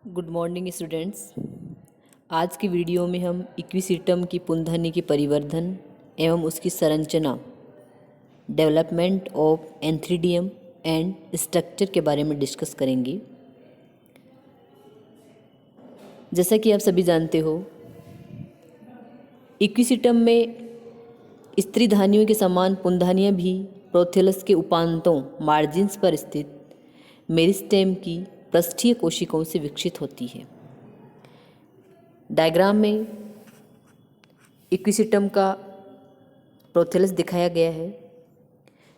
Good morning students. आज की video में हम इक्विसिटम की पुंधनी की परिवर्धन एवं उसकी संरचना, development of antheridium and structure के बारे में डिस्कस करेंगे। जैसा कि आप सभी जानते हो, इक्विसिटम में स्त्री धानियों के समान पुंधनियाँ भी प्रोथेलस के उपांतों मार्जिन्स पर स्थित मेरिस्टेम की पृष्ठीय कोशिकाओं से विकसित होती है। डायग्राम में इक्विसिटम का प्रोथेलस दिखाया गया है,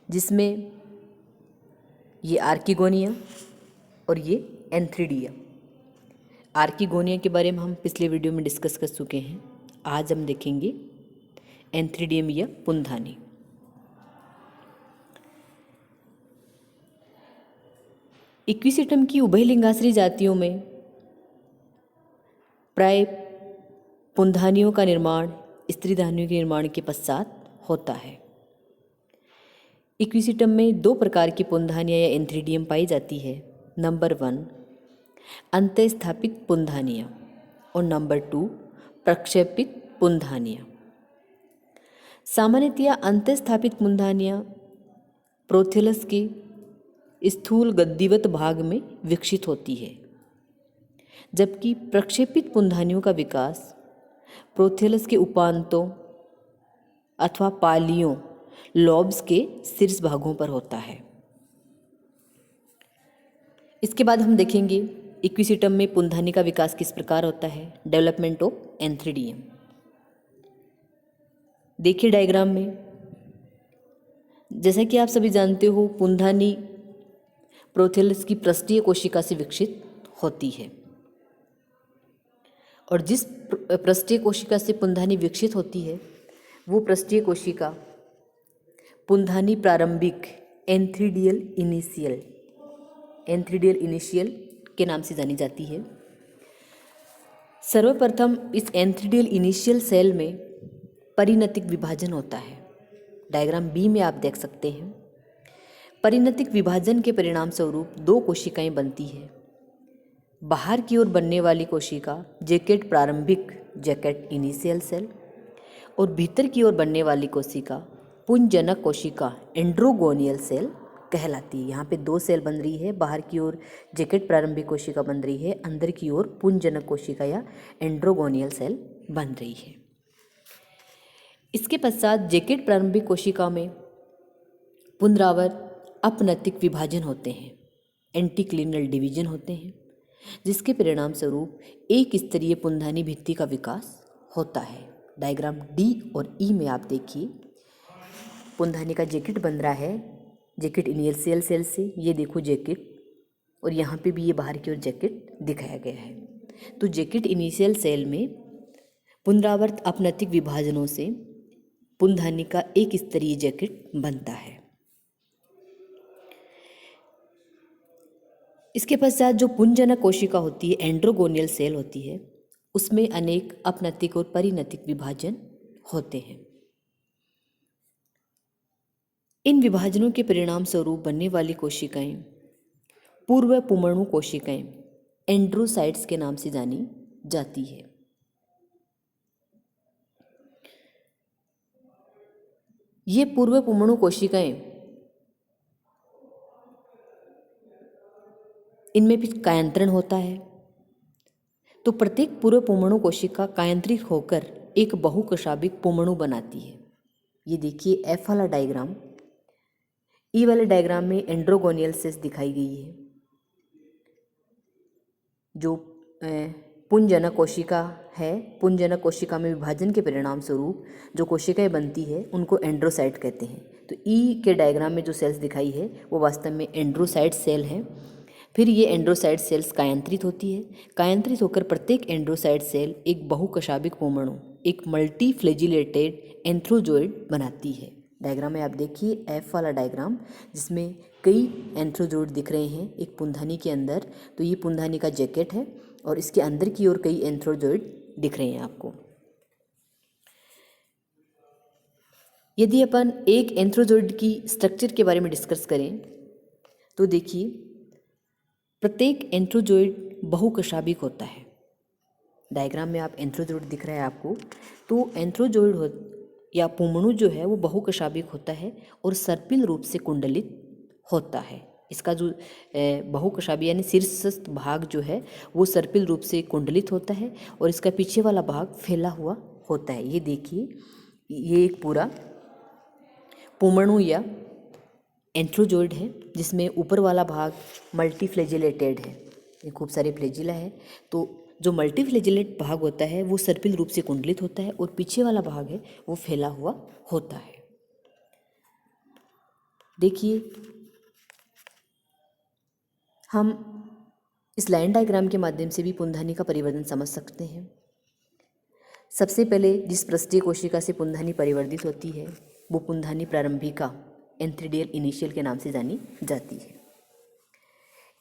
जिसमें ये आर्किगोनिया और ये एंथ्रीडिया। आर्किगोनिया के बारे में हम पिछले वीडियो में डिस्कस कर चुके हैं। आज हम देखेंगे एंथ्रीडियम या पुंधानी। इक्विसिटम की उभयलिंगाश्री जातियों में प्राय पुंधानियों का निर्माण स्त्री धानियों के निर्माण के पश्चात होता है। इक्विसिटम में दो प्रकार की पुंधानियाँ या एंथ्रीडियम पाई जाती है। नंबर 1 अंतःस्थापित पुंधानियाँ और नंबर 2 प्रक्षेपित पुंधानियाँ। सामान्यतया अंतःस्थापित पुंधानियाँ प्रोथेलस के स्थूल गद्दीवत भाग में विकसित होती है, जबकि प्रक्षेपित पुंधानियों का विकास प्रोथेलस के उपांतों अथवा पालियों लॉब्स के शीर्ष भागों पर होता है। इसके बाद हम देखेंगे इक्विसिटम में पुंधानी का विकास किस प्रकार होता है। Development of antheridium. देखिए डायग्राम में, जैसा कि आप सभी जानते हो, पुंधानी प्रोथेलस की पृष्ठीय कोशिका से विकसित होती है और जिस पृष्ठीय कोशिका से पुंधानी विकसित होती है वो पृष्ठीय कोशिका पुंधानी प्रारंभिक एंथ्रीडियल इनिशियल के नाम से जानी जाती है। सर्वप्रथम इस एंथ्रीडियल इनिशियल सेल में परिणतिक विभाजन होता है। डायग्राम बी में आप देख सकते हैं। परिणतिक विभाजन के परिणाम स्वरूप दो कोशिकाएं बनती है। बाहर की ओर बनने वाली कोशिका जैकेट प्रारंभिक जैकेट इनिशियल सेल और भीतर की ओर बनने वाली कोशिका पुंजनक कोशिका एंड्रोगोनियल सेल कहलाती है। यहाँ पे दो सेल बन रही है। बाहर की ओर जैकेट प्रारंभिक कोशिका बन रही है, अंदर की ओर पुंजनक कोशिका या एंड्रोगोनियल सेल बन रही है। इसके पश्चात जैकेट प्रारंभिक कोशिका में पुनरावर्त अपनतिक विभाजन होते हैं, एंटीक्लिनल डिवीजन होते हैं, जिसके परिणाम स्वरूप एक स्तरीय पुंधानी भित्ति का विकास होता है। डायग्राम डी और ई में आप देखिए, पुंधानी का जैकेट बन रहा है जैकेट इनिशियल सेल से। ये देखो जैकेट, और यहाँ पे भी ये बाहर की ओर जैकेट दिखाया गया है। तो जैकेट इनिशियल सेल में पुनरावर्त अपनतिक विभाजनों से पुंधानी का एक स्तरीय जैकेट बनता है। इसके पश्चात जो पुंजनक कोशिका होती है, एंड्रोगोनियल सेल होती है, उसमें अनेक अपनतिक और परिणतिक विभाजन होते हैं। इन विभाजनों के परिणाम स्वरूप बनने वाली कोशिकाएं पूर्व पुमणु कोशिकाएं एंड्रोसाइट्स के नाम से जानी जाती है। ये पूर्व पुमणु कोशिकाएं, इनमें भी कायांतरण होता है। तो प्रत्येक पूर्व पुमणु कोशिका कायांतरित होकर एक बहुकोशाभिक पुमणु बनाती है। ये देखिए एफ वाला डायग्राम। ई वाले डायग्राम में एंड्रोगोनियल सेल्स दिखाई गई है। जो पुंजनक कोशिका है, पुंजनक कोशिका में विभाजन के परिणाम स्वरूप जो कोशिकाएं बनती है उनको एंड्रोसाइट कहते हैं। तो ई के डायग्राम में जो सेल्स दिखाई है वो वास्तव में एंड्रोसाइट सेल हैं। फिर ये एंड्रोसाइट सेल्स कायांतरित होती है। कायांतरित होकर प्रत्येक एंड्रोसाइट सेल एक बहुकोशाभिक पुमणु, एक मल्टी फ्लैजिलेटेड एंथ्रोजोइड बनाती है। डायग्राम में आप देखिए एफ वाला डायग्राम, जिसमें कई एंथ्रोजोइड दिख रहे हैं एक पुंधानी के अंदर। तो ये पुंधानी का जैकेट है और इसके अंदर की ओर कई एंथ्रोजोइड दिख रहे हैं आपको। यदि अपन एक एंथ्रोजोइड की स्ट्रक्चर के बारे में डिस्कस करें तो देखिए, प्रत्येक एंथ्रोजोइड बहुकशाभिक होता है। डायग्राम में आप एंथ्रोजोइड दिख रहा है आपको, तो एंथ्रोजोइड या पुमणु जो है वो बहुकशाभिक होता है और सर्पिल रूप से कुंडलित होता है। इसका जो बहुकशाभिक यानी शीर्षस्थ भाग जो है वो सर्पिल रूप से कुंडलित होता है और इसका पीछे वाला भाग फैला हुआ होता है। ये देखिए, ये एक पूरा पुमणु या एंथ्रोजोइड है जिसमें ऊपर वाला भाग मल्टीफ्लैजिलेटेड है, ये खूब सारे फ्लैजिला है। तो जो मल्टीफ्लैजिलेट भाग होता है वो सर्पिल रूप से कुंडलित होता है और पीछे वाला भाग है वो फैला हुआ होता है। देखिए, हम इस लाइन डायग्राम के माध्यम से भी पुंधानी का परिवर्तन समझ सकते हैं। सबसे पहले जिस पृष्ठीय कोशिका से पुंधानी परिवर्तित होती है वो पुंधानी प्रारंभिका एंथ्रीडियल इनिशियल के नाम से जानी जाती है।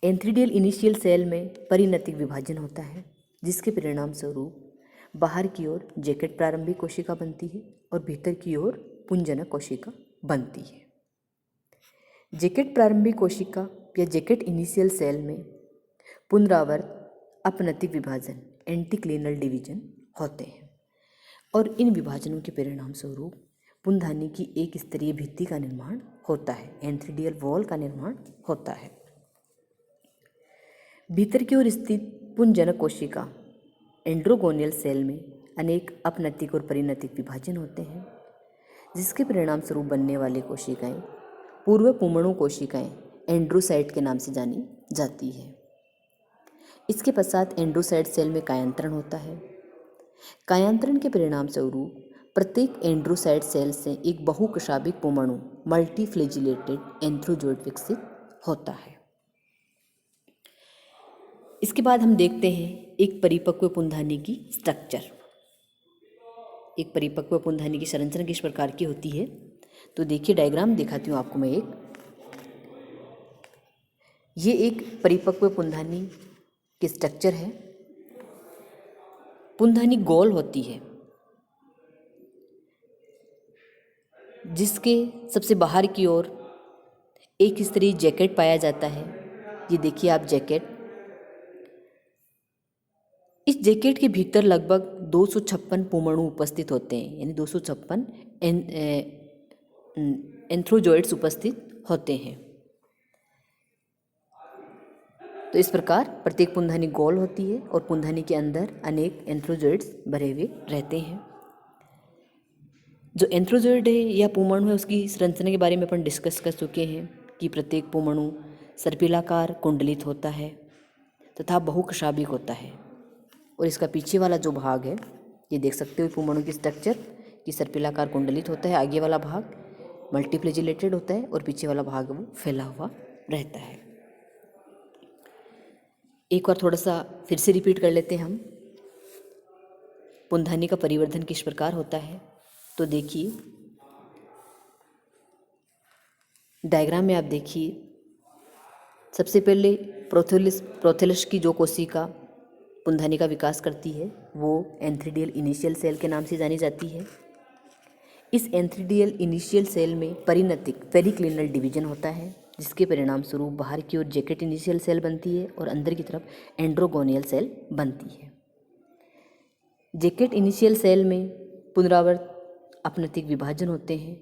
एंथ्रीडियल इनिशियल सेल में परिणतिक विभाजन होता है जिसके परिणाम स्वरूप बाहर की ओर जैकेट प्रारंभिक कोशिका बनती है और भीतर की ओर पुंजनक कोशिका बनती है। जैकेट प्रारंभिक कोशिका या जैकेट इनिशियल सेल में पुनरावर्त अपनतिक विभाजन एंटीक्लिनल डिवीजन होते हैं और इन विभाजनों के परिणाम स्वरूप पुंधानी की एक स्तरीय भित्ति का निर्माण होता है, एंथ्रीडियल वॉल का निर्माण होता है। भीतर की ओर स्थित पुंजनक कोशिका एंड्रोगोनियल सेल में अनेक अपनतिक और परिणतिक विभाजन होते हैं जिसके परिणाम स्वरूप बनने वाली कोशिकाएं पूर्व पुमणु कोशिकाएं एंड्रोसाइट के नाम से जानी जाती है। इसके पश्चात एंड्रोसाइट सेल में कायांतरण होता है। कायांतरण के परिणाम स्वरूप प्रत्येक एंड्रोसाइट सेल से एक बहुकशाभिक पुमणु मल्टीफ्लैजिलेटेड एंथ्रोजोइड विकसित होता है। इसके बाद हम देखते हैं एक परिपक्व पुंधानी की स्ट्रक्चर। एक परिपक्व पुंधानी की संरचना किस प्रकार की होती है, तो देखिए डायग्राम दिखाती हूँ आपको मैं एक। ये एक परिपक्व पुंधानी की स्ट्रक्चर है। पुंधानी गोल होती है जिसके सबसे बाहर की ओर एक स्तरीय जैकेट पाया जाता है। ये देखिए आप जैकेट। इस जैकेट के भीतर लगभग 256 पुमणु उपस्थित होते हैं, यानी 256 एंथ्रोजोइड्स उपस्थित होते हैं। तो इस प्रकार प्रत्येक पुंधानी गोल होती है और पुंधानी के अंदर अनेक एंथ्रोजोइड्स भरे हुए रहते हैं। जो एंथ्रोजोइड है या पुमणु है उसकी संरचना के बारे में अपन डिस्कस कर चुके हैं कि प्रत्येक पुमणु सर्पिलाकार कुंडलित होता है तथा बहुकशाभिक होता है और इसका पीछे वाला जो भाग है ये देख सकते हो पुमणु की स्ट्रक्चर कि सर्पिलाकार कुंडलित होता है। आगे वाला भाग मल्टीफ्लैजिलेटेड होता है और पीछे वाला भाग वो फैला हुआ रहता है। एक बार थोड़ा सा फिर से रिपीट कर लेते हैं हम। पुंधानी का परिवर्धन किस प्रकार होता है, तो देखिए डायग्राम में आप देखिए, सबसे पहले प्रोथेलस की जो कोशिका पुंधानी का विकास करती है वो एंथ्रीडियल इनिशियल सेल के नाम से जानी जाती है। इस एंथ्रीडियल इनिशियल सेल में परिणतिक पेरिक्लिनल डिवीजन होता है जिसके परिणाम स्वरूप बाहर की ओर जैकेट इनिशियल सेल बनती है और अंदर की तरफ एंड्रोगोनियल सेल बनती है। जैकेट इनिशियल सेल में पुनरावर्त अपनतिक विभाजन होते हैं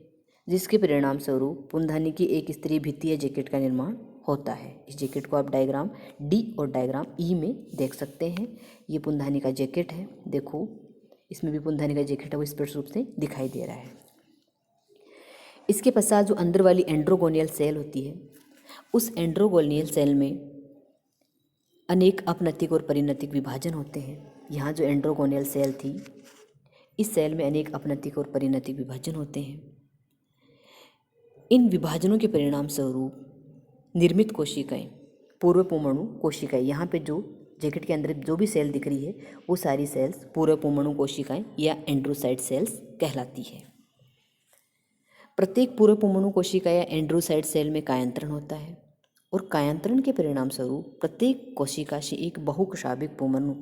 जिसके परिणाम स्वरूप पुंधानी की एक स्तरीय भित्ति या जैकेट का निर्माण होता है। इस जैकेट को आप डायग्राम डी और डायग्राम ई में देख सकते हैं। ये पुंधानी का जैकेट है, देखो इसमें भी पुंधानी का जैकेट है वो स्पष्ट रूप से दिखाई दे रहा है। इसके पश्चात जो अंदर वाली एंड्रोगोनियल सेल होती है उस एंड्रोगोनियल सेल में अनेक अपनतिक और परिणतिक विभाजन होते हैं। यहाँ जो एंड्रोगोनियल सेल थी इस सेल में अनेक अपनतिक और परिणतिक विभाजन होते हैं। इन विभाजनों के परिणाम स्वरूप निर्मित कोशिकाएं पूर्व पुमणु कोशिकाएं, यहाँ पे जो जैकेट के अंदर जो भी सेल दिख रही है वो सारी सेल्स पूर्व पुमणु कोशिकाएं या एंड्रोसाइट सेल्स कहलाती है। प्रत्येक पूर्व पुमणु कोशिका या एंड्रोसाइट सेल में कायांतरण होता है और कायांतरण के परिणाम स्वरूप प्रत्येक कोशिका से एक बहुकशाभिक पुमणु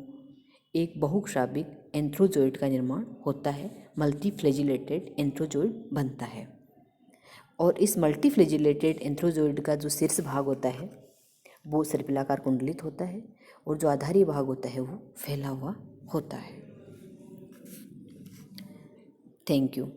एक बहुकशाभिक एंथ्रोजोइड का निर्माण होता है, मल्टीफ्लैजिलेटेड एंथ्रोजोइड बनता है। और इस मल्टीफ्लैजिलेटेड एंथ्रोजोइड का जो शीर्ष भाग होता है वो सर्पिलाकार कुंडलित होता है और जो आधारी भाग होता है वो फैला हुआ होता है। Thank you.